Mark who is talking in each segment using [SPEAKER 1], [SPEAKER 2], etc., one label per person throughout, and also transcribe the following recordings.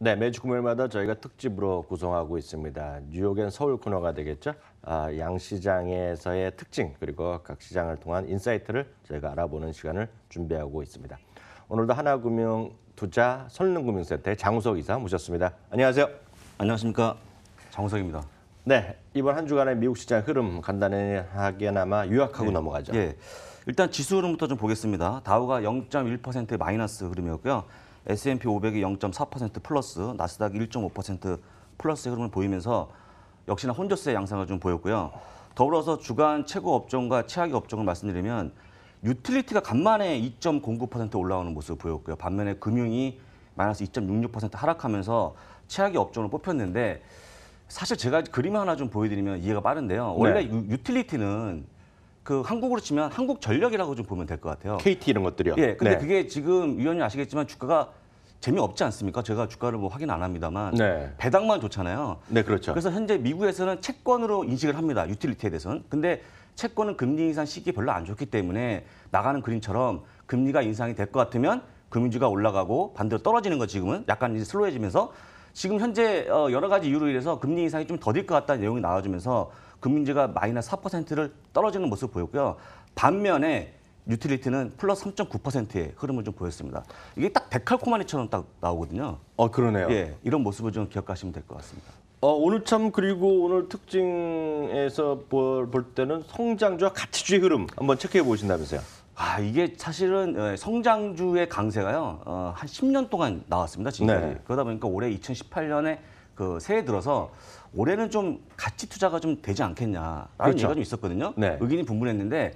[SPEAKER 1] 네, 매주 금요일마다 저희가 특집으로 구성하고 있습니다. 뉴욕엔 서울 코너가 되겠죠. 양시장에서의 특징 그리고 각 시장을 통한 인사이트를 저희가 알아보는 시간을 준비하고 있습니다. 오늘도 하나금융투자 선릉금융센터의 장우석 이사 모셨습니다. 안녕하세요.
[SPEAKER 2] 안녕하십니까, 장우석입니다.
[SPEAKER 1] 네, 이번 한 주간의 미국 시장 흐름 간단하게나마 요약하고 넘어가죠.
[SPEAKER 2] 예, 일단 지수 흐름부터 좀 보겠습니다. 다우가 0.1% 마이너스 흐름이었고요. S&P 500이 0.4% 플러스, 나스닥이 1.5% 플러스의 흐름을 보이면서 역시나 혼조세의 양상을 좀 보였고요. 더불어서 주간 최고 업종과 최하위 업종을 말씀드리면 유틸리티가 간만에 2.09% 올라오는 모습을 보였고요. 반면에 금융이 마이너스 2.66% 하락하면서 최하위 업종을 뽑혔는데 사실 제가 그림 하나 좀 보여드리면 이해가 빠른데요. 원래 유틸리티는 그 한국으로 치면 한국전력이라고 좀 보면 될 것 같아요.
[SPEAKER 1] KT 이런 것들이요.
[SPEAKER 2] 예, 근데 그게 지금 위원님 아시겠지만 주가가 재미없지 않습니까? 제가 주가를 뭐 확인 안 합니다만 배당만 좋잖아요.
[SPEAKER 1] 네, 그렇죠.
[SPEAKER 2] 그래서 현재 미국에서는 채권으로 인식을 합니다. 유틸리티에 대해서는. 근데 채권은 금리 인상 시기 별로 안 좋기 때문에 나가는 그림처럼 금리가 인상이 될 것 같으면 금융주가 올라가고 반대로 떨어지는 거 지금은 약간 이제 슬로해지면서 지금 현재 여러 가지 이유로 인해서 금리 인상이 좀 더딜 것 같다는 내용이 나와주면서 금융주가 마이너스 4%를 떨어지는 모습을 보였고요. 반면에 유틸리티는 플러스 3.9%의 흐름을 좀 보였습니다. 이게 딱 데칼코마니처럼 딱 나오거든요.
[SPEAKER 1] 그러네요.
[SPEAKER 2] 예, 이런 모습을 좀 기억하시면 될 것 같습니다.
[SPEAKER 1] 오늘 참 그리고 오늘 특징에서 볼 때는 성장주와 가치주의 흐름 한번 체크해 보신다면서요?
[SPEAKER 2] 이게 사실은 성장주의 강세가요. 한 10년 동안 나왔습니다. 지금까지.
[SPEAKER 1] 네.
[SPEAKER 2] 그러다 보니까 올해 2018년에 그 새해 들어서 올해는 좀 가치 투자가 좀 되지 않겠냐라는 얘기가 좀 있었거든요.
[SPEAKER 1] 네.
[SPEAKER 2] 의견이 분분했는데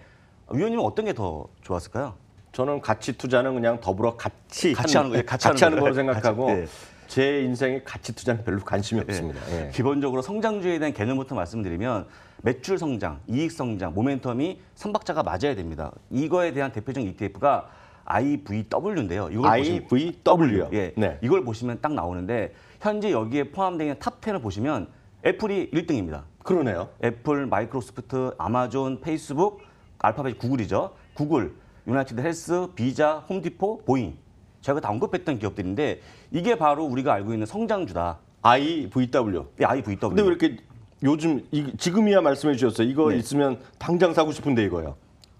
[SPEAKER 2] 위원님은 어떤 게 더 좋았을까요?
[SPEAKER 1] 저는 가치 투자는 그냥 더불어 같이
[SPEAKER 2] 하는 거예요.
[SPEAKER 1] 같이 하는 거로 생각하고
[SPEAKER 2] 네.
[SPEAKER 1] 제 인생에 가치 투자는 별로 관심이 없습니다. 예.
[SPEAKER 2] 기본적으로 성장주에 대한 개념부터 말씀드리면 매출 성장, 이익 성장, 모멘텀이 삼박자가 맞아야 됩니다. 이거에 대한 대표적인 ETF가 IVW인데요.
[SPEAKER 1] IVW요?
[SPEAKER 2] 예,
[SPEAKER 1] 네.
[SPEAKER 2] 이걸 보시면 딱 나오는데 현재 여기에 포함되어 있는 탑 10을 보시면 애플이 1등입니다.
[SPEAKER 1] 그러네요.
[SPEAKER 2] 애플, 마이크로소프트, 아마존, 페이스북, 알파벳이 구글이죠. 구글, 유나이티드 헬스, 비자, 홈디포, 보잉. 제가 다 언급했던 기업들인데 이게 바로 우리가 알고 있는 성장주다.
[SPEAKER 1] IVW.
[SPEAKER 2] 예, IVW.
[SPEAKER 1] 근데 왜 이렇게 요즘 지금이야 말씀해 주셨어요. 이거 있으면 당장 사고 싶은데 이거요.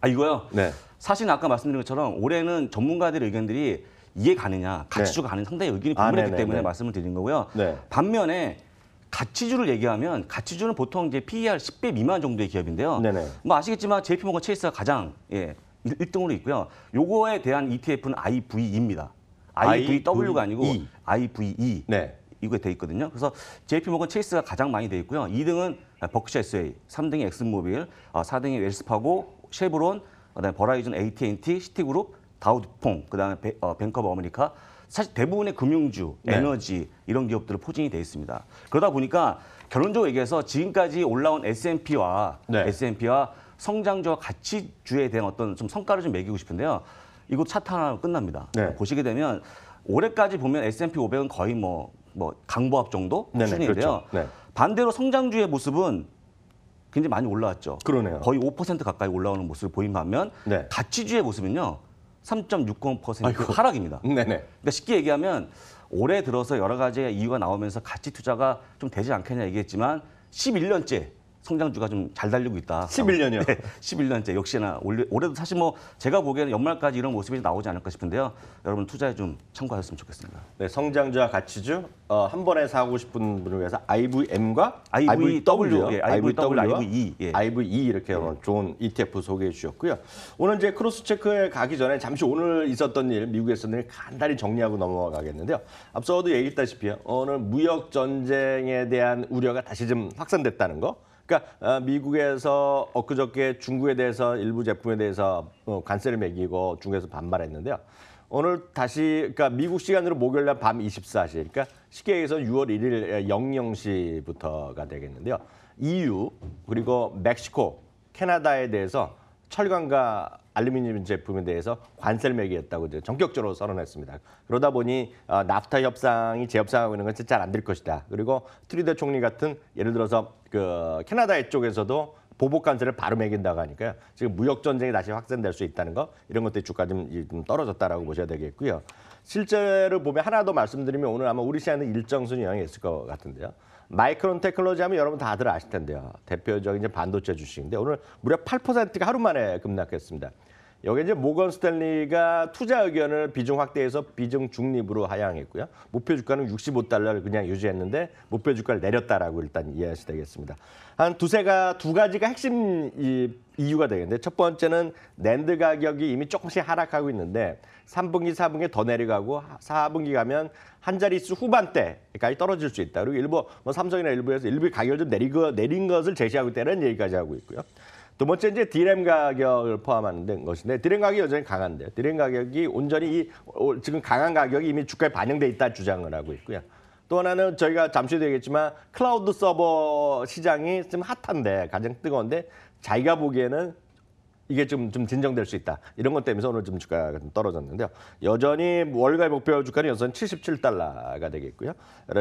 [SPEAKER 2] 이거요?
[SPEAKER 1] 네.
[SPEAKER 2] 사실 아까 말씀드린 것처럼 올해는 전문가들의 의견들이 이해 가느냐, 가치주가 가는 상당히 의견이 분분했기 때문에 말씀을 드린 거고요.
[SPEAKER 1] 네.
[SPEAKER 2] 반면에 가치주를 얘기하면 가치주는 보통 이제 PER 10배 미만 정도의 기업인데요.
[SPEAKER 1] 네네.
[SPEAKER 2] 뭐 아시겠지만 JP모건 체이스가 가장 1등으로 있고요. 요거에 대한 ETF는 IVE입니다. IVW가 아니고 IVE.
[SPEAKER 1] 네.
[SPEAKER 2] 이거에 돼 있거든요. 그래서 JP모건 체이스가 가장 많이 돼 있고요. 2등은 버크셔 SA, 3등이 엑슨모빌, 4등이 웰스파고, 쉐브론, 그다음에 버라이즌, AT&T, 시티그룹, 다우드퐁, 그다음에 뱅크 오브 아메리카. 사실 대부분의 금융주, 에너지 이런 기업들을 포진이 돼 있습니다. 그러다 보니까 결론적으로 얘기해서 지금까지 올라온 S&P와 성장주와 가치주에 대한 어떤 좀 성과를 좀 매기고 싶은데요. 이거 차트 하나로 끝납니다. 보시게 되면 올해까지 보면 S&P 500은 거의 뭐 강보합 정도 수준인데요.
[SPEAKER 1] 그렇죠.
[SPEAKER 2] 반대로 성장주의 모습은 굉장히 많이 올라왔죠.
[SPEAKER 1] 그러네요.
[SPEAKER 2] 거의 5% 가까이 올라오는 모습을 보인 반면 가치주의 모습은요. 3.60% 하락입니다. 그러니까 쉽게 얘기하면 올해 들어서 여러 가지 이유가 나오면서 가치 투자가 좀 되지 않겠냐 얘기했지만 11년째 성장주가 좀 잘 달리고 있다.
[SPEAKER 1] 11년이요?
[SPEAKER 2] 네, 11년째 역시나 올해도 사실 뭐 제가 보기에는 연말까지 이런 모습이 나오지 않을까 싶은데요. 여러분 투자에 좀 참고하셨으면 좋겠습니다.
[SPEAKER 1] 네, 성장주와 가치주 한 번에 사고 싶은 분을 위해서 IVM과
[SPEAKER 2] IVW, IVE,
[SPEAKER 1] IVE 이렇게 좋은 ETF 소개해 주셨고요. 오늘 이제 크로스 체크에 가기 전에 잠시 오늘 있었던 일, 미국에 있었던 일 간단히 정리하고 넘어가겠는데요. 앞서도 얘기했다시피 오늘 무역 전쟁에 대한 우려가 다시 좀 확산됐다는 거. 그러니까 미국에서 엊그저께 중국에 대해서 일부 제품에 대해서 관세를 매기고 중국에서 반발했는데요. 오늘 다시 그러니까 미국 시간으로 목요일 날 밤 24시, 그러니까 쉽게 얘기해서 6월 1일 00시부터가 되겠는데요. EU 그리고 멕시코, 캐나다에 대해서 철강과 알루미늄 제품에 대해서 관세를 매기겠다고 이제 전격적으로 선언했습니다. 그러다 보니 나프타 협상이 재협상하고 있는 건 잘 안 될 것이다. 그리고 트루도 총리 같은 예를 들어서 그 캐나다 쪽에서도 보복 관세를 바로 매긴다고 하니까요. 지금 무역 전쟁이 다시 확산될 수 있다는 거 이런 것들이 주가 좀 떨어졌다라고 보셔야 되겠고요. 실제로 보면 하나 더 말씀드리면 오늘 아마 우리 시장에는 일정 수준 영향이 있을 것 같은데요. 마이크론 테크놀로지 하면 여러분 다들 아실 텐데요. 대표적인 이제 반도체 주식인데 오늘 무려 8%가 하루 만에 급락했습니다. 여기 이제 모건 스탠리가 투자 의견을 비중 확대해서 비중 중립으로 하향했고요. 목표 주가는 65달러를 그냥 유지했는데 목표 주가를 내렸다라고 일단 이해하시면 되겠습니다. 한 두 가지가 핵심 이유가 되겠는데 첫 번째는 낸드 가격이 이미 조금씩 하락하고 있는데 3분기, 4분기 더 내려가고 4분기 가면 한 자릿수 후반대까지 떨어질 수 있다. 그리고 일부 삼성이나 일부에서 일부 가격을 좀 내린 것을 제시하고 있다는 얘기까지 하고 있고요. 두 번째 이제 디램 가격을 포함하는 것인데 디램 가격이 여전히 강한데요. 디램 가격이 온전히 지금 강한 가격이 이미 주가에 반영돼 있다 주장을 하고 있고요. 또 하나는 저희가 잠시도 얘기했지만 클라우드 서버 시장이 좀 핫한데 가장 뜨거운데 자기가 보기에는 이게 좀 진정될 수 있다. 이런 것 때문에 오늘 좀 주가가 좀 떨어졌는데요. 여전히 월가의 목표 주가는 여전히 77달러가 되겠고요.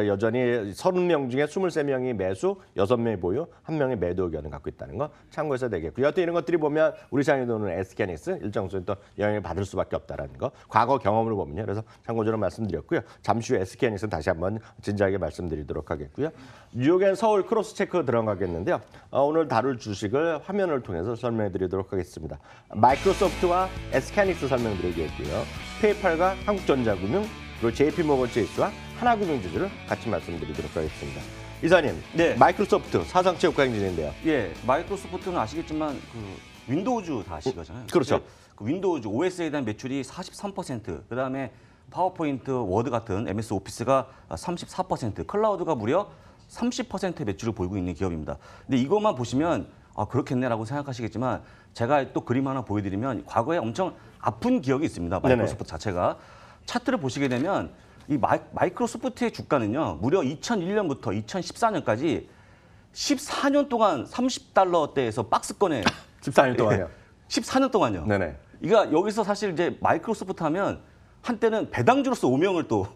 [SPEAKER 1] 여전히 30명 중에 23명이 매수, 6명이 보유, 1명이 매도 의견을 갖고 있다는 거 참고해서 되겠고요. 여튼 이런 것들이 보면 우리 시장에도 오늘 SK하이닉스 일정 수준 또 영향을 받을 수밖에 없다는 거. 과거 경험을 보면요. 그래서 참고적으로 말씀드렸고요. 잠시 후 SK하이닉스는 다시 한번 진지하게 말씀드리도록 하겠고요. 뉴욕엔 서울 크로스 체크 들어가겠는데요. 오늘 다룰 주식을 화면을 통해서 설명해드리도록 하겠습니다. 마이크로소프트와 SK하이닉스 설명드리겠고요. 페이팔과 한국전자금융 그리고 JP모건 체이스와 하나금융주주를 같이 말씀드리도록 하겠습니다. 이사님,
[SPEAKER 2] 네.
[SPEAKER 1] 마이크로소프트 사상체육과 행진인데요.
[SPEAKER 2] 예, 마이크로소프트는 아시겠지만 그 윈도우즈 다 아시잖아요.
[SPEAKER 1] 그렇죠.
[SPEAKER 2] 그 윈도우즈 OS에 대한 매출이 43%, 그다음에 파워포인트, 워드 같은 MS 오피스가 34%, 클라우드가 무려 30%의 매출을 보이고 있는 기업입니다. 근데 이것만 보시면 그렇겠네라고 생각하시겠지만 제가 또 그림 하나 보여드리면 과거에 엄청 아픈 기억이 있습니다. 마이크로소프트 자체가. 차트를 보시게 되면 이 마이크로소프트의 주가는요. 무려 2001년부터 2014년까지 14년 동안 30달러대에서 박스권에
[SPEAKER 1] 14년 동안요.
[SPEAKER 2] 14년 동안요.
[SPEAKER 1] 네네.
[SPEAKER 2] 그러니까 여기서 사실 이제 마이크로소프트 하면 한때는 배당주로서 오명을 또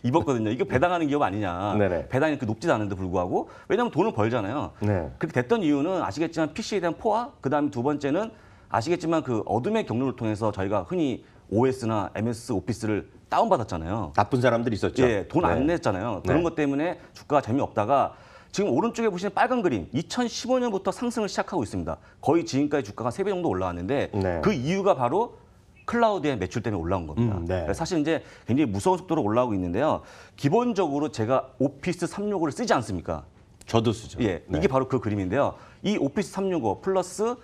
[SPEAKER 2] 입었거든요. 이거 배당하는 기업 아니냐.
[SPEAKER 1] 네네.
[SPEAKER 2] 배당이 그렇게 높지도 않은데 불구하고 왜냐하면 돈을 벌잖아요.
[SPEAKER 1] 네.
[SPEAKER 2] 그렇게 됐던 이유는 아시겠지만 PC에 대한 포화, 그다음에 두 번째는 아시겠지만 그 어둠의 경로를 통해서 저희가 흔히 OS나 MS 오피스를 다운받았잖아요.
[SPEAKER 1] 나쁜 사람들이 있었죠.
[SPEAKER 2] 예, 돈 안
[SPEAKER 1] 네.
[SPEAKER 2] 냈잖아요. 그런
[SPEAKER 1] 네.
[SPEAKER 2] 것 때문에 주가가 재미없다가 지금 오른쪽에 보시는 빨간 그림, 2015년부터 상승을 시작하고 있습니다. 거의 지금까지 주가가 3배 정도 올라왔는데
[SPEAKER 1] 네.
[SPEAKER 2] 그 이유가 바로 클라우드의 매출 때문에 올라온 겁니다.
[SPEAKER 1] 네.
[SPEAKER 2] 사실 이제 굉장히 무서운 속도로 올라오고 있는데요. 기본적으로 제가 오피스 365를 쓰지 않습니까?
[SPEAKER 1] 저도 쓰죠.
[SPEAKER 2] 예,
[SPEAKER 1] 네.
[SPEAKER 2] 이게 바로 그 그림인데요. 이 오피스 365 플러스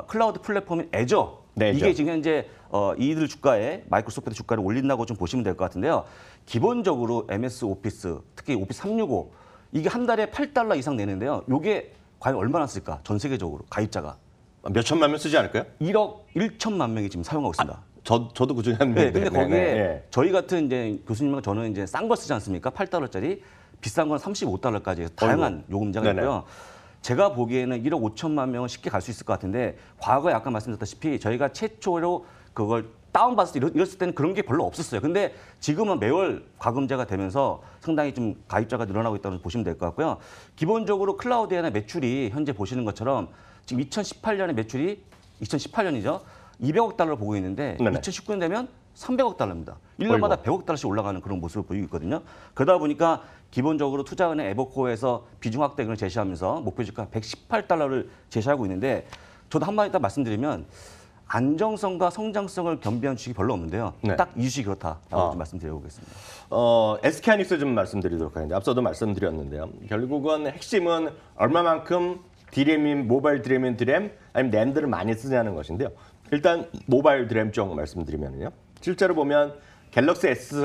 [SPEAKER 2] 클라우드 플랫폼인 애저,
[SPEAKER 1] 네,
[SPEAKER 2] 이게
[SPEAKER 1] 애저.
[SPEAKER 2] 지금 현재 이들 주가에 마이크로소프트 주가를 올린다고 좀 보시면 될 것 같은데요. 기본적으로 MS 오피스, 특히 오피스 365 이게 한 달에 8달러 이상 내는데요. 이게 과연 얼마나 쓸까? 전 세계적으로 가입자가
[SPEAKER 1] 몇 천만 명 쓰지 않을까요?
[SPEAKER 2] 1억 1천만 명이 지금 사용하고 있습니다.
[SPEAKER 1] 저도 그중에 한
[SPEAKER 2] 네,
[SPEAKER 1] 명인데.
[SPEAKER 2] 근데 거기에
[SPEAKER 1] 네.
[SPEAKER 2] 저희 같은 이제 교수님과 저는 이제 싼 거 쓰지 않습니까? 8달러짜리 비싼 건 35달러까지 해서 다양한 요금제가
[SPEAKER 1] 네네.
[SPEAKER 2] 있고요. 제가 보기에는 1억 5천만 명은 쉽게 갈 수 있을 것 같은데 과거에 아까 말씀드렸다시피 저희가 최초로 그걸 다운받았을 때 이랬을 때는 그런 게 별로 없었어요. 근데 지금은 매월 과금제가 되면서 상당히 좀 가입자가 늘어나고 있다고 보시면 될 것 같고요. 기본적으로 클라우드에 대한 매출이 현재 보시는 것처럼 지금 2018년에 매출이 2018년이죠. 200억 달러를 보고 있는데
[SPEAKER 1] 네네.
[SPEAKER 2] 2019년 되면 300억 달러입니다. 1년마다 100억 달러씩 올라가는 그런 모습을 보이고 있거든요. 그러다 보니까 기본적으로 투자은행 에버코어에서 비중 확대를 제시하면서 목표 주가 118달러를 제시하고 있는데 저도 한마디 딱 말씀드리면 안정성과 성장성을 겸비한 주식이 별로 없는데요.
[SPEAKER 1] 네.
[SPEAKER 2] 딱 이 주식이 그렇다라고 좀 말씀드려보겠습니다.
[SPEAKER 1] SK하이닉스 좀 말씀드리도록 하겠습니다. 앞서도 말씀드렸는데요. 결국은 핵심은 얼마만큼 디램인 모바일 디램인 디램 아니면 낸드를 많이 쓰냐는 것인데요. 일단 모바일 디램 쪽 말씀드리면요. 실제로 보면 갤럭시 S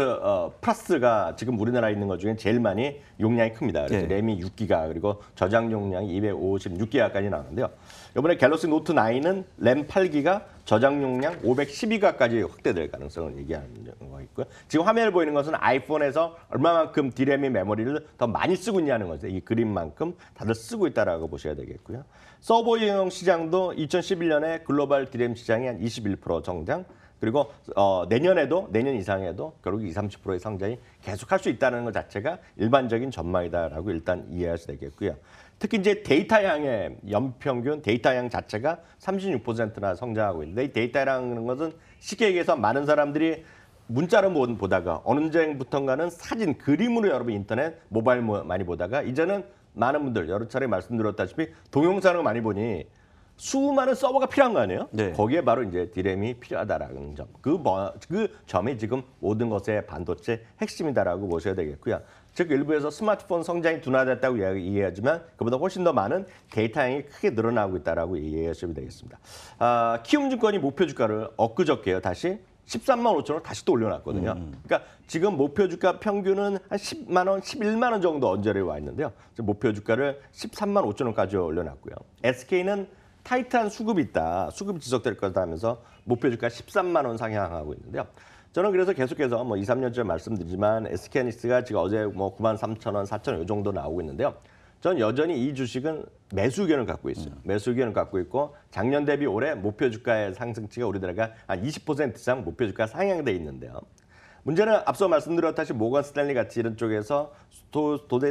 [SPEAKER 1] 플러스가 지금 우리나라에 있는 것 중에 제일 많이 용량이 큽니다. 그래서
[SPEAKER 2] 네.
[SPEAKER 1] 램이 6기가 그리고 저장 용량이 256기가까지 나오는데요. 이번에 갤럭시 노트 9은 램 8기가 저장 용량 512기가까지 확대될 가능성을 얘기하는 거 있고요. 지금 화면에 보이는 것은 아이폰에서 얼마만큼 D램이 메모리를 더 많이 쓰고 있냐는 거죠. 이 그림만큼 다들 쓰고 있다라고 보셔야 되겠고요. 서버용 시장도 2011년에 글로벌 D램 시장이 한 21% 성장, 그리고 내년 이상에도 결국 20-30%의 성장이 계속할 수 있다는 것 자체가 일반적인 전망이다라고 일단 이해할 수 되겠고요. 특히 이제 데이터량의 연평균 데이터량 자체가 36%나 성장하고 있는데 이 데이터량이라는 것은 쉽게 얘기해서 많은 사람들이 문자로 보다가 어느 전부턴가는 사진, 그림으로 여러분 인터넷, 모바일 많이 보다가 이제는 많은 분들 여러 차례 말씀드렸다시피 동영상을 많이 보니 수많은 서버가 필요한 거 아니에요?
[SPEAKER 2] 네.
[SPEAKER 1] 거기에 바로 이제 디램이 필요하다라는 점. 그 점이 지금 모든 것의 반도체 핵심이다라고 보셔야 되겠고요. 즉 일부에서 스마트폰 성장이 둔화됐다고 이해하지만 그보다 훨씬 더 많은 데이터량이 크게 늘어나고 있다라고 이해하시면 되겠습니다. 키움증권이 목표 주가를 엊그저께요 다시 13만 5천 원 다시 또 올려놨거든요. 그러니까 지금 목표 주가 평균은 한 10만 원, 11만 원 정도 언저리에 와 있는데요. 지금 목표 주가를 13만 5천 원까지 올려놨고요. SK는 타이트한 수급이 있다. 수급이 지속될 거다 하면서 목표 주가 13만 원 상향하고 있는데요. 저는 그래서 계속해서 2, 3년째 말씀드리지만 SK하이닉스가 지금 어제 9만 3천 원, 4천 원 이 정도 나오고 있는데요. 전 여전히 이 주식은 매수 의견을 갖고 있어요. 매수 의견을 갖고 있고 작년 대비 올해 목표 주가의 상승치가 우리나라가 한 20% 이상 목표 주가 상향돼 있는데요. 문제는 앞서 말씀드렸다시피 모건 스탠리 같이 이런 쪽에서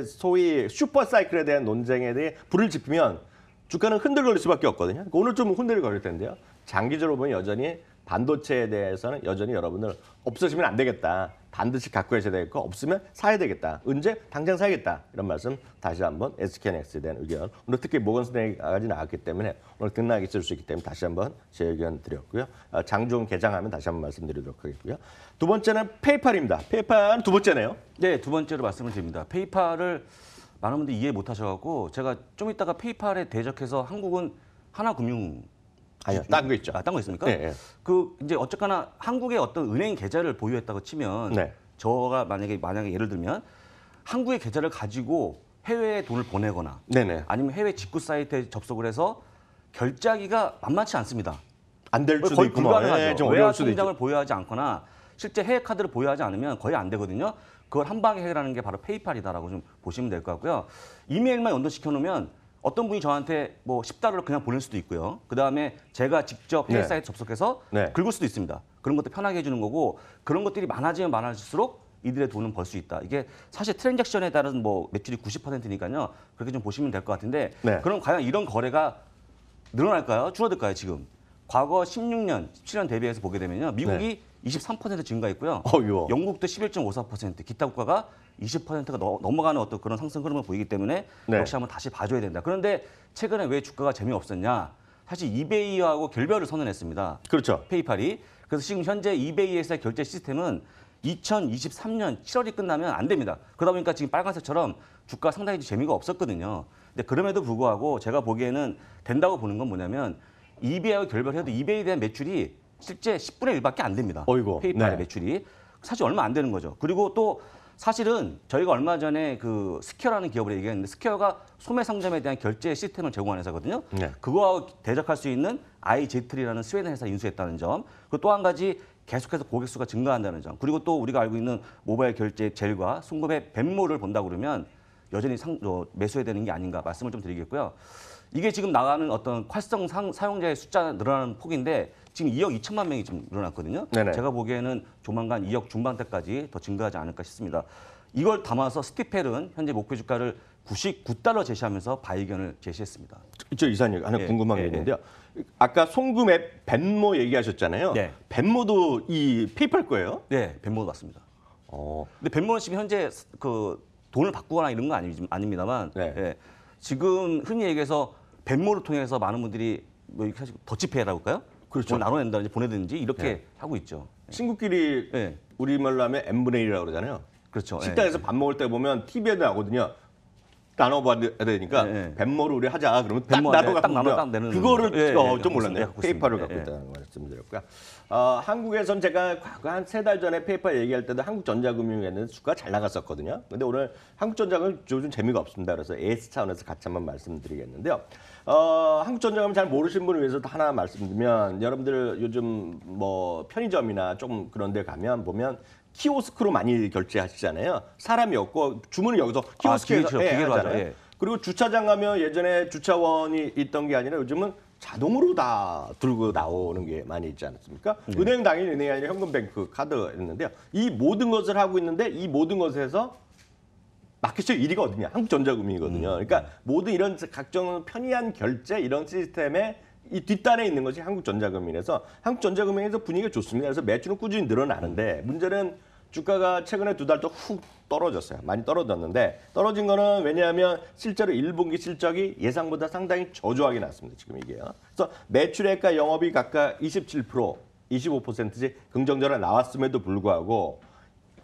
[SPEAKER 1] 소위 슈퍼 사이클에 대한 논쟁에 대해 불을 지피면 주가는 흔들거릴 수밖에 없거든요. 오늘 좀 흔들거릴 텐데요. 장기적으로 보면 여전히 반도체에 대해서는 여전히 여러분들 없어지면 안 되겠다. 반드시 갖고 계셔야 되겠고 없으면 사야 되겠다. 언제? 당장 사야겠다. 이런 말씀 다시 한번 SK하이닉스에 대한 의견. 오늘 특히 모건 스탠리까지 나왔기 때문에 오늘 등락이 있을 수 있기 때문에 다시 한번 제 의견 드렸고요. 장중 개장하면 다시 한번 말씀드리도록 하겠고요. 두 번째는 페이팔입니다. 페이팔은 두 번째네요.
[SPEAKER 2] 네, 두 번째로 말씀을 드립니다. 페이팔을 많은 분들이 이해 못 하셔갖고 제가 좀 이따가 페이팔에 대적해서 한국은 하나금융
[SPEAKER 1] 아니요, 딴 거 있죠.
[SPEAKER 2] 딴 거 있습니까?
[SPEAKER 1] 네, 네.
[SPEAKER 2] 그 이제 어쨌거나 한국의 어떤 은행 계좌를 보유했다고 치면
[SPEAKER 1] 네.
[SPEAKER 2] 저가 만약에 예를 들면 한국의 계좌를 가지고 해외에 돈을 보내거나
[SPEAKER 1] 네네.
[SPEAKER 2] 아니면 해외 직구 사이트에 접속을 해서 결제하기가 만만치 않습니다.
[SPEAKER 1] 안 될 수도
[SPEAKER 2] 거의
[SPEAKER 1] 있고
[SPEAKER 2] 불가능하죠.
[SPEAKER 1] 좀
[SPEAKER 2] 외화
[SPEAKER 1] 어려울 수도
[SPEAKER 2] 통장을
[SPEAKER 1] 있죠.
[SPEAKER 2] 보유하지 않거나 실제 해외 카드를 보유하지 않으면 거의 안 되거든요. 그걸 한 방에 해결하는 게 바로 페이팔이다라고 좀 보시면 될 것 같고요. 이메일만 연동시켜 놓으면 어떤 분이 저한테 뭐 $10를 그냥 보낼 수도 있고요. 그다음에 제가 직접 해외
[SPEAKER 1] 네.
[SPEAKER 2] 사이트 접속해서
[SPEAKER 1] 네.
[SPEAKER 2] 긁을 수도 있습니다. 그런 것도 편하게 해주는 거고 그런 것들이 많아지면 많아질수록 이들의 돈은 벌 수 있다. 이게 사실 트랜잭션에 따른 뭐 매출이 90%니까요. 그렇게 좀 보시면 될 것 같은데
[SPEAKER 1] 네.
[SPEAKER 2] 그럼 과연 이런 거래가 늘어날까요? 줄어들까요? 지금 과거 16년, 17년 대비해서 보게 되면요. 미국이 23% 증가했고요.
[SPEAKER 1] 어이구.
[SPEAKER 2] 영국도 11.54%, 기타 국가가 20%가 넘어가는 어떤 그런 상승 흐름을 보이기 때문에
[SPEAKER 1] 네.
[SPEAKER 2] 역시 한번 다시 봐줘야 된다. 그런데 최근에 왜 주가가 재미없었냐? 사실 이베이하고 결별을 선언했습니다.
[SPEAKER 1] 그렇죠.
[SPEAKER 2] 페이팔이. 그래서 지금 현재 이베이에서의 결제 시스템은 2023년 7월이 끝나면 안 됩니다. 그러다 보니까 지금 빨간색처럼 주가 상당히 재미가 없었거든요. 근데 그럼에도 불구하고 제가 보기에는 된다고 보는 건 뭐냐면 이베이하고 결별해도 이베이에 대한 매출이 실제 10분의 1밖에 안 됩니다.
[SPEAKER 1] 어이구.
[SPEAKER 2] 페이팔의
[SPEAKER 1] 네.
[SPEAKER 2] 매출이. 사실 얼마 안 되는 거죠. 그리고 또 사실은 저희가 얼마 전에 그 스퀘어라는 기업을 얘기했는데 스퀘어가 소매 상점에 대한 결제 시스템을 제공하는 회사거든요.
[SPEAKER 1] 네.
[SPEAKER 2] 그거하고 대적할 수 있는 아이제트리라는 스웨덴 회사 인수했다는 점. 그리고 또 한 가지 계속해서 고객 수가 증가한다는 점. 그리고 또 우리가 알고 있는 모바일 결제 젤과 송금의 벤모를 본다 그러면 여전히 매수해야 되는 게 아닌가 말씀을 좀 드리겠고요. 이게 지금 나가는 어떤 활성 사용자의 숫자 늘어나는 폭인데 지금 2억 2천만 명이 좀 늘어났거든요.
[SPEAKER 1] 네네.
[SPEAKER 2] 제가 보기에는 조만간 2억 중반대까지 더 증가하지 않을까 싶습니다. 이걸 담아서 스티펠은 현재 목표 주가를 $99 제시하면서 바이견을 제시했습니다.
[SPEAKER 1] 저 이사님 하나
[SPEAKER 2] 예,
[SPEAKER 1] 궁금한 게
[SPEAKER 2] 예,
[SPEAKER 1] 있는데요. 아까 송금 앱 벤모 얘기하셨잖아요.
[SPEAKER 2] 네.
[SPEAKER 1] 벤모도 이 페이팔 거예요?
[SPEAKER 2] 네, 벤모 맞습니다.
[SPEAKER 1] 어.
[SPEAKER 2] 근데 벤모는 지금 현재 그 돈을 바꾸거나 이런 건 아닙니다만
[SPEAKER 1] 네.
[SPEAKER 2] 예, 지금 흔히 얘기해서 벤모를 통해서 많은 분들이 뭐 이렇게 더치페이라고 할까요?
[SPEAKER 1] 그렇죠.
[SPEAKER 2] 뭐 나눠낸다든지 보내든지 이렇게
[SPEAKER 1] 네.
[SPEAKER 2] 하고 있죠.
[SPEAKER 1] 친구끼리
[SPEAKER 2] 네.
[SPEAKER 1] 우리말로 하면 n분의 1이라고 그러잖아요.
[SPEAKER 2] 그렇죠.
[SPEAKER 1] 식당에서 밥 먹을 때 보면 TV에 나오거든요. 나눠봐야 되니까
[SPEAKER 2] 네.
[SPEAKER 1] 벤모를 우리 하자. 그러면 딱
[SPEAKER 2] 벤모
[SPEAKER 1] 나눠
[SPEAKER 2] 딱 나눠 딱
[SPEAKER 1] 갖고
[SPEAKER 2] 내는
[SPEAKER 1] 그거를
[SPEAKER 2] 예,
[SPEAKER 1] 좀
[SPEAKER 2] 예,
[SPEAKER 1] 몰랐네요.
[SPEAKER 2] 갖고
[SPEAKER 1] 페이팔을
[SPEAKER 2] 있습니다.
[SPEAKER 1] 갖고
[SPEAKER 2] 예.
[SPEAKER 1] 있다는 말씀드렸고요. 한국에선 제가 과거 한 3달 전에 페이팔 얘기할 때도 한국전자금융에는 주가 잘 나갔었거든요. 근데 오늘 한국전자금융 요즘 재미가 없습니다. 그래서 AS 차원에서 같이 한번 말씀드리겠는데요. 한국전자금융 잘 모르시는 분을 위해서 하나 말씀드리면 여러분들 요즘 뭐 편의점이나 좀 그런 데 가면 보면 키오스크로 많이 결제하시잖아요. 사람이 없고 주문을 여기서 키오스크에서
[SPEAKER 2] 기계로 하죠.
[SPEAKER 1] 하잖아요.
[SPEAKER 2] 예.
[SPEAKER 1] 그리고 주차장 가면 예전에 주차원이 있던 게 아니라 요즘은 자동으로 다 들고 나오는 게 많이 있지 않습니까? 은행 당연히 은행이 아니라 현금뱅크 카드였는데요. 이 모든 것을 하고 있는데 이 모든 것에서 마켓시어 1위가 어디냐? 한국전자금융이거든요. 그러니까 모든 이런 각종 편리한 결제 이런 시스템에 이 뒷단에 있는 것이 한국전자금융이라서 한국전자금융에서 분위기가 좋습니다. 그래서 매출은 꾸준히 늘어나는데 문제는 주가가 최근에 2달 또 훅 떨어졌어요. 많이 떨어졌는데 떨어진 거는 왜냐하면 실제로 1분기 실적이 예상보다 상당히 저조하게 났습니다. 지금 이게요. 그래서 매출액과 영업이 각각 27%, 25%씩 긍정적으로 나왔음에도 불구하고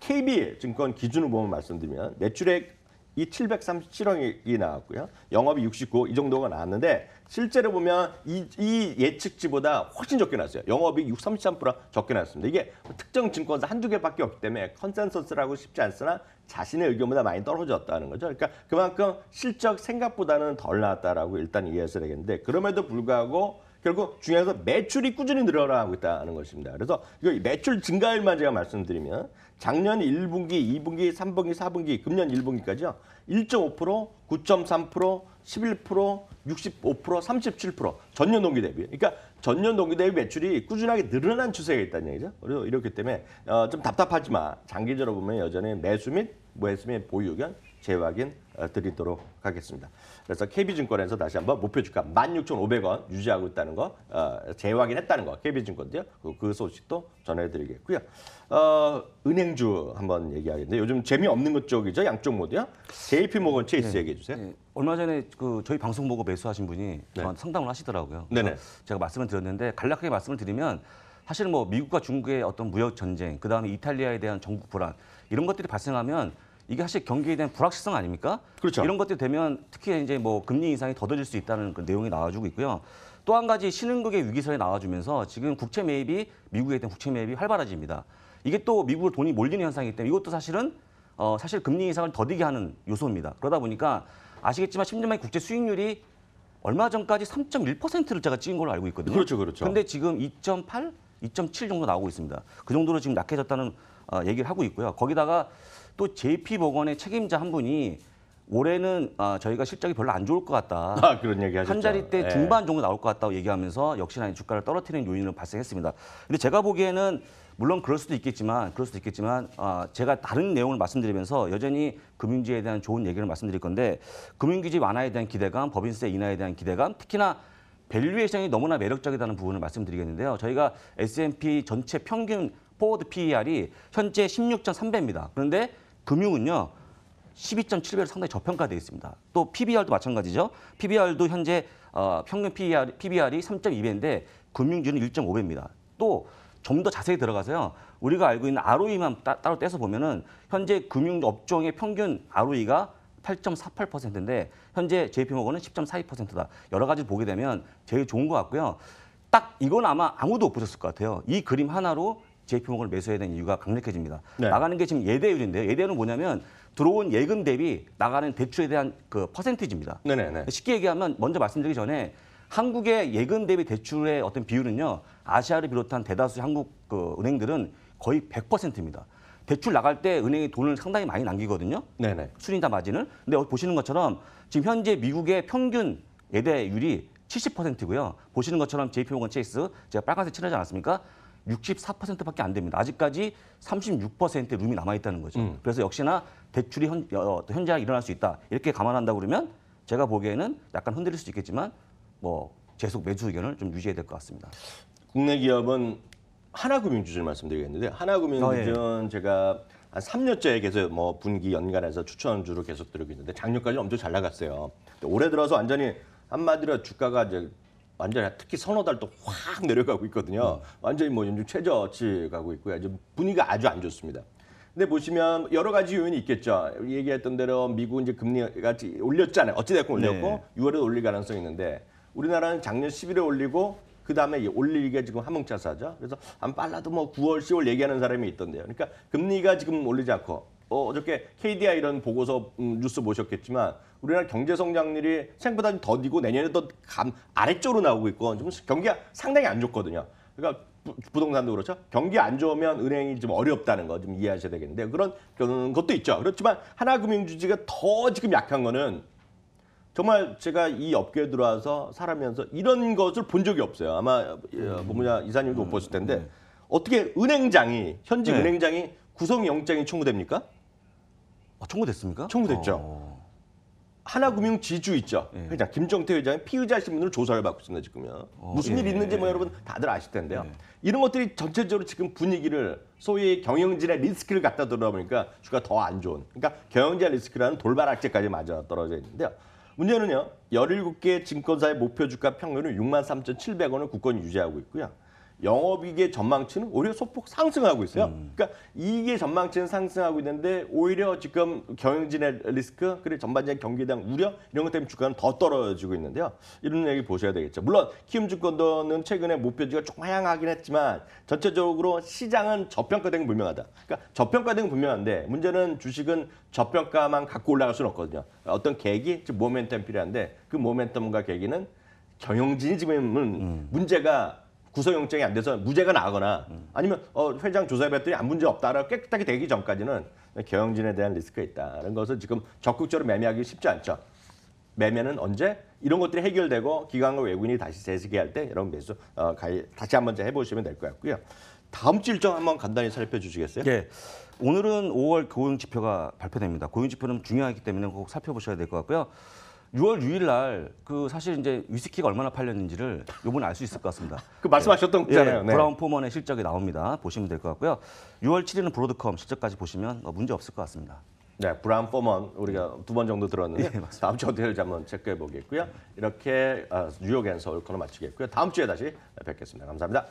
[SPEAKER 1] KB증권 기준으로 보면 말씀드리면 매출액이 737억이 나왔고요. 영업이 69억 이 정도가 나왔는데 실제로 보면 이 예측치보다 훨씬 적게 나왔어요. 영업이 33% 적게 나왔습니다. 이게 특정 증권사 한두 개밖에 없기 때문에 컨센서스라고 쉽지 않으나 자신의 의견보다 많이 떨어졌다는 거죠. 그러니까 그만큼 실적 생각보다는 덜 나왔다라고 일단 이해해서 되겠는데 그럼에도 불구하고 결국 중요해서 매출이 꾸준히 늘어나고 있다는 것입니다. 그래서 이거 매출 증가율만 제가 말씀드리면 작년 1분기, 2분기, 3분기, 4분기, 금년 1분기까지요. 1.5%, 9.3%, 11%, 65%, 37% 전년 동기 대비. 그러니까 전년 동기 대비 매출이 꾸준하게 늘어난 추세가 있다는 얘기죠. 그래서 이렇기 때문에 좀 답답하지만 장기적으로 보면 여전히 매수 및 무매수 및 보유 의견 재확인 드리도록 하겠습니다. 그래서 KB증권에서 다시 한번 목표 주가 16,500원 유지하고 있다는 거 재확인했다는 거 KB증권도요. 그 소식도 전해드리겠고요. 은행주 한번 얘기하겠는데 요즘 재미없는 것 쪽이죠. 양쪽 모두요. JP모건 체이스 얘기해 주세요.
[SPEAKER 2] 네. 얼마 전에 저희 방송 보고 매수하신 분이 저한테 상담을 하시더라고요.
[SPEAKER 1] 네네.
[SPEAKER 2] 제가 말씀을 드렸는데 간략하게 말씀을 드리면 사실 뭐 미국과 중국의 어떤 무역 전쟁, 그 다음에 이탈리아에 대한 전국 불안 이런 것들이 발생하면 이게 사실 경기에 대한 불확실성 아닙니까?
[SPEAKER 1] 그렇죠.
[SPEAKER 2] 이런 것들이 되면 특히 이제 뭐 금리 인상이 더뎌질 수 있다는 그 내용이 나와주고 있고요. 또 한 가지 신흥국의 위기설이 나와주면서 지금 국채 매입이 미국에 대한 국채 매입이 활발해집니다. 이게 또 미국으로 돈이 몰리는 현상이기 때문에 이것도 사실은 사실 금리 인상을 더디게 하는 요소입니다. 그러다 보니까 아시겠지만 10년만 국채 수익률이 얼마 전까지 3.1%를 제가 찍은 걸로 알고 있거든요.
[SPEAKER 1] 그렇죠, 그렇죠.
[SPEAKER 2] 근데 지금 2.8, 2.7 정도 나오고 있습니다. 그 정도로 지금 약해졌다는 얘기를 하고 있고요. 거기다가 또 JP모건의 책임자 한 분이 올해는 저희가 실적이 별로 안 좋을 것 같다.
[SPEAKER 1] 그런 얘기 하셨죠.
[SPEAKER 2] 한 자리대 중반 정도 나올 것 같다고 얘기하면서 역시나 주가를 떨어뜨리는 요인은 발생했습니다. 근데 제가 보기에는 물론 그럴 수도 있겠지만 제가 다른 내용을 말씀드리면서 여전히 금융지에 대한 좋은 얘기를 말씀드릴 건데 금융규제 완화에 대한 기대감, 법인세 인하에 대한 기대감, 특히나 밸류에이션이 너무나 매력적이라는 부분을 말씀드리겠는데요. 저희가 S&P 전체 평균 포워드 PER이 현재 16.3배입니다. 그런데 금융은요. 12.7배로 상당히 저평가되어 있습니다. 또 PBR도 마찬가지죠. PBR도 현재 평균 PBR이 3.2배인데 금융주는 1.5배입니다. 또 좀 더 자세히 들어가서요. 우리가 알고 있는 ROE만 따로 떼서 보면은 현재 금융업종의 평균 ROE가 8.48%인데 현재 JP모건은 10.42%다. 여러 가지 보게 되면 제일 좋은 것 같고요. 딱 이건 아마 아무도 못 보셨을 것 같아요. 이 그림 하나로 JP모건을 매수해야 되는 이유가 강력해집니다.
[SPEAKER 1] 네.
[SPEAKER 2] 나가는 게 지금 예대율인데요. 예대율은 뭐냐면 들어온 예금 대비 나가는 대출에 대한 그 퍼센티지입니다.
[SPEAKER 1] 네네네.
[SPEAKER 2] 쉽게 얘기하면 먼저 말씀드리기 전에 한국의 예금 대비 대출의 어떤 비율은요. 아시아를 비롯한 대다수 한국 그 은행들은 거의 100%입니다. 대출 나갈 때 은행이 돈을 상당히 많이 남기거든요.
[SPEAKER 1] 네네.
[SPEAKER 2] 수린다 마진을. 근데 보시는 것처럼 지금 현재 미국의 평균 예대율이 70%고요. 보시는 것처럼 JP모건 체이스 제가 빨간색 칠하지 않았습니까? 64%밖에 안 됩니다. 아직까지 36%의 룸이 남아있다는 거죠. 그래서 역시나 대출이 현재가 일어날 수 있다. 이렇게 감안한다고 그러면 제가 보기에는 약간 흔들릴 수 있겠지만 뭐 계속 매수 의견을 좀 유지해야 될 것 같습니다.
[SPEAKER 1] 국내 기업은 하나금융주를 말씀드리겠는데 하나금융주는 제가 한 3년째 계속 뭐 분기 연간해서 추천주로 계속 들고 있는데 작년까지 엄청 잘 나갔어요. 올해 들어서 완전히 한마디로 주가가 이제 완전히 특히 서너 달 또 확 내려가고 있거든요. 완전히 뭐 연중 최저치 가고 있고요. 이제 분위기가 아주 안 좋습니다. 근데 보시면 여러 가지 요인이 있겠죠. 얘기했던 대로 미국 이제 금리가 올렸잖아요. 어찌됐건 올렸고
[SPEAKER 2] 네.
[SPEAKER 1] 6월에 올릴 가능성이 있는데 우리나라는 작년 11에 올리고 그 다음에 올리기가 지금 화목차사죠. 그래서 안 빨라도 뭐 9월, 10월 얘기하는 사람이 있던데요. 그러니까 금리가 지금 올리지 않고 어저께 KDI 이런 보고서 뉴스 보셨겠지만 우리나라 경제 성장률이 생각보다 좀 더디고 내년에 더 아래쪽으로 나오고 있고 좀 경기가 상당히 안 좋거든요. 그러니까 부동산도 그렇죠. 경기 안 좋으면 은행이 좀 어렵다는 거 좀 이해하셔야 되겠는데 그런 것도 있죠. 그렇지만 하나금융주주가 더 지금 약한 거는 정말 제가 이 업계에 들어와서 살아면서 이런 것을 본 적이 없어요. 아마 뭐냐 이사님도 못 보실 텐데 어떻게 은행장이 현직 은행장이 구속영장이 청구됩니까?
[SPEAKER 2] 청구됐습니까?
[SPEAKER 1] 청구됐죠. 하나금융 지주 있죠. 회장 김정태 회장이 피의자 신분으로 조사를 받고 있습니다 지금요. 무슨 일이 있는지 뭐 여러분 다들 아실 텐데요. 이런 것들이 전체적으로 지금 분위기를 소위 경영진의 리스크를 갖다 들어다 보니까 주가 더 안 좋은. 그러니까 경영진 리스크라는 돌발 악재까지 맞아 떨어져 있는데요. 문제는요. 17개 증권사의 목표 주가 평균은 63,700원을 굳건히 유지하고 있고요. 영업이익의 전망치는 오히려 소폭 상승하고 있어요. 그러니까 이익의 전망치는 상승하고 있는데 오히려 지금 경영진의 리스크 그리고 전반적인 경기에 대한 우려 이런 것 때문에 주가는 더 떨어지고 있는데요. 이런 얘기 보셔야 되겠죠. 물론 키움증권도는 최근에 목표주가 조금 하향하긴 했지만 전체적으로 시장은 저평가된 게 분명하다. 그러니까 저평가된 게 분명한데 문제는 주식은 저평가만 갖고 올라갈 수는 없거든요. 어떤 계기, 즉 모멘텀 필요한데 그 모멘텀과 계기는 경영진이 지금은 문제가 구속영장이 안 돼서 무죄가 나거나 아니면 회장 조사해봤더니 아무 문제 없다라고 깨끗하게 되기 전까지는 경영진에 대한 리스크가 있다는 것을 지금 적극적으로 매매하기 쉽지 않죠. 매매는 언제? 이런 것들이 해결되고 기관과 외국인이 다시 재시기할 때 이런 매수 다시 한번 해보시면 될 것 같고요. 다음 주 일정 한번 간단히 살펴주시겠어요?
[SPEAKER 2] 네. 오늘은 5월 고용지표가 발표됩니다. 고용지표는 중요하기 때문에 꼭 살펴보셔야 될 것 같고요. 6월 6일 날 그 사실 이제 위스키가 얼마나 팔렸는지를 이번에 알 수 있을 것 같습니다.
[SPEAKER 1] 그 말씀하셨던 거잖아요. 네.
[SPEAKER 2] 브라운 포먼의 실적이 나옵니다. 보시면 될 것 같고요. 6월 7일은 브로드컴 실적까지 보시면 문제 없을 것 같습니다.
[SPEAKER 1] 네, 브라운 포먼 우리가 2번 정도 들었는데 다음 주 어떻게 될지 한번 체크해 보겠고요. 이렇게 뉴욕 앤 서울 코너 마치겠고요. 다음 주에 다시 뵙겠습니다. 감사합니다.